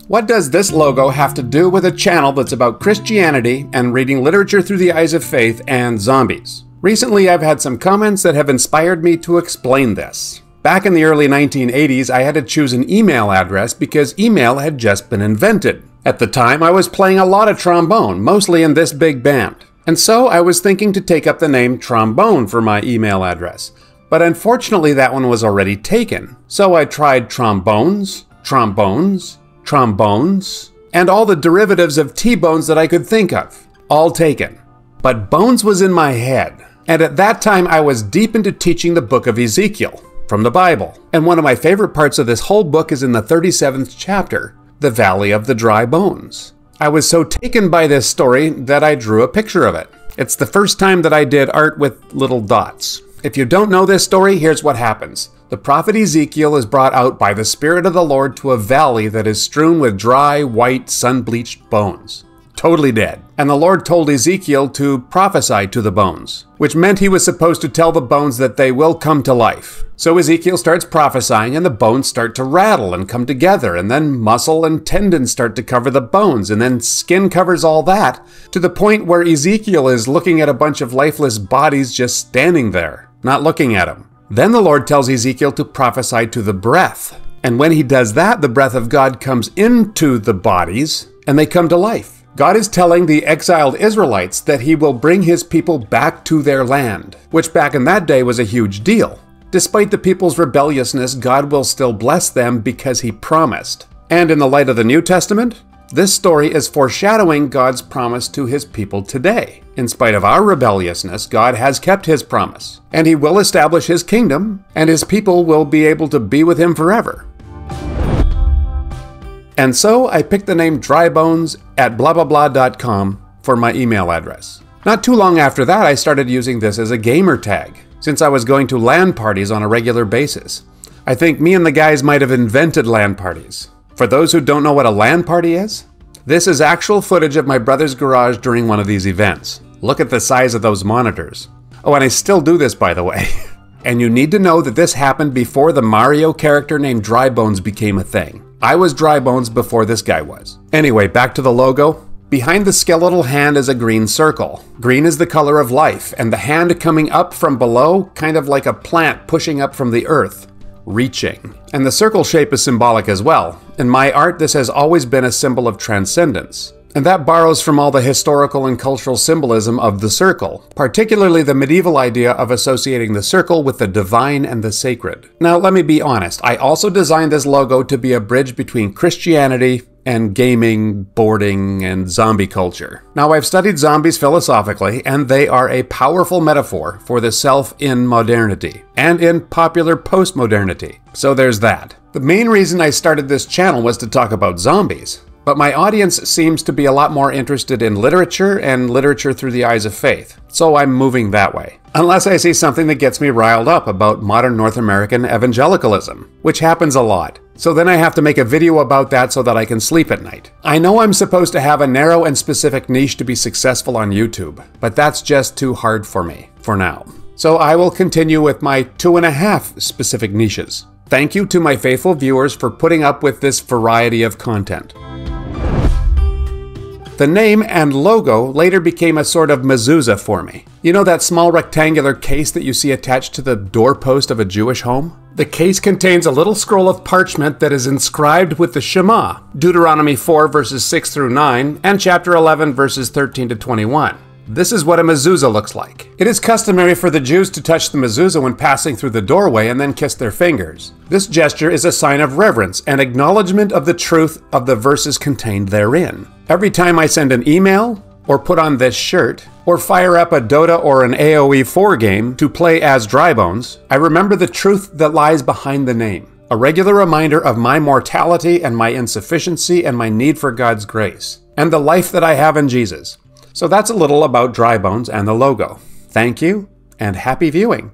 What does this logo have to do with a channel that's about Christianity and reading literature through the eyes of faith and zombies? Recently, I've had some comments that have inspired me to explain this. Back in the early 1980s, I had to choose an email address because email had just been invented. At the time, I was playing a lot of trombone, mostly in this big band. And so I was thinking to take up the name Trombone for my email address. But unfortunately, that one was already taken. So I tried trombones, trombones, trombones, and all the derivatives of T-bones that I could think of. All taken. But bones was in my head. And at that time, I was deep into teaching the book of Ezekiel from the Bible. And one of my favorite parts of this whole book is in the 37th chapter, the Valley of the Dry Bones. I was so taken by this story that I drew a picture of it. It's the first time that I did art with little dots. If you don't know this story, here's what happens. The prophet Ezekiel is brought out by the Spirit of the Lord to a valley that is strewn with dry, white, sun-bleached bones. Totally dead. And the Lord told Ezekiel to prophesy to the bones, which meant he was supposed to tell the bones that they will come to life. So Ezekiel starts prophesying and the bones start to rattle and come together, and then muscle and tendons start to cover the bones, and then skin covers all that, to the point where Ezekiel is looking at a bunch of lifeless bodies just standing there, not looking at him. Then the Lord tells Ezekiel to prophesy to the breath. And when he does that, the breath of God comes into the bodies and they come to life. God is telling the exiled Israelites that he will bring his people back to their land, which back in that day was a huge deal. Despite the people's rebelliousness, God will still bless them because he promised. And in the light of the New Testament, this story is foreshadowing God's promise to his people today. In spite of our rebelliousness, God has kept his promise, and he will establish his kingdom, and his people will be able to be with him forever. And so I picked the name drybones@blablabla.com for my email address. Not too long after that, I started using this as a gamer tag, since I was going to LAN parties on a regular basis. I think me and the guys might have invented LAN parties. For those who don't know what a LAN party is, this is actual footage of my brother's garage during one of these events. Look at the size of those monitors. Oh, and I still do this, by the way. And you need to know that this happened before the Mario character named Drybones became a thing. I was Drybones before this guy was. Anyway, back to the logo. Behind the skeletal hand is a green circle. Green is the color of life, and the hand coming up from below, kind of like a plant pushing up from the earth, reaching. And the circle shape is symbolic as well. In my art, this has always been a symbol of transcendence. And that borrows from all the historical and cultural symbolism of the circle, particularly the medieval idea of associating the circle with the divine and the sacred. Now, let me be honest, I also designed this logo to be a bridge between Christianity and gaming, boarding, and zombie culture. Now, I've studied zombies philosophically, and they are a powerful metaphor for the self in modernity, and in popular postmodernity. So there's that. The main reason I started this channel was to talk about zombies. But my audience seems to be a lot more interested in literature and literature through the eyes of faith, so I'm moving that way. Unless I see something that gets me riled up about modern North American evangelicalism, which happens a lot. So then I have to make a video about that so that I can sleep at night. I know I'm supposed to have a narrow and specific niche to be successful on YouTube, but that's just too hard for me, for now. So I will continue with my 2.5 specific niches. Thank you to my faithful viewers for putting up with this variety of content. The name and logo later became a sort of mezuzah for me. You know that small rectangular case that you see attached to the doorpost of a Jewish home? The case contains a little scroll of parchment that is inscribed with the Shema, Deuteronomy 4 verses 6 through 9, and chapter 11 verses 13 to 21. This is what a mezuzah looks like. It is customary for the Jews to touch the mezuzah when passing through the doorway and then kiss their fingers. This gesture is a sign of reverence and acknowledgement of the truth of the verses contained therein. Every time I send an email, or put on this shirt, or fire up a Dota or an AoE 4 game to play as Drybones, I remember the truth that lies behind the name. A regular reminder of my mortality and my insufficiency and my need for God's grace, and the life that I have in Jesus. So that's a little about Drybones and the logo. Thank you, and happy viewing.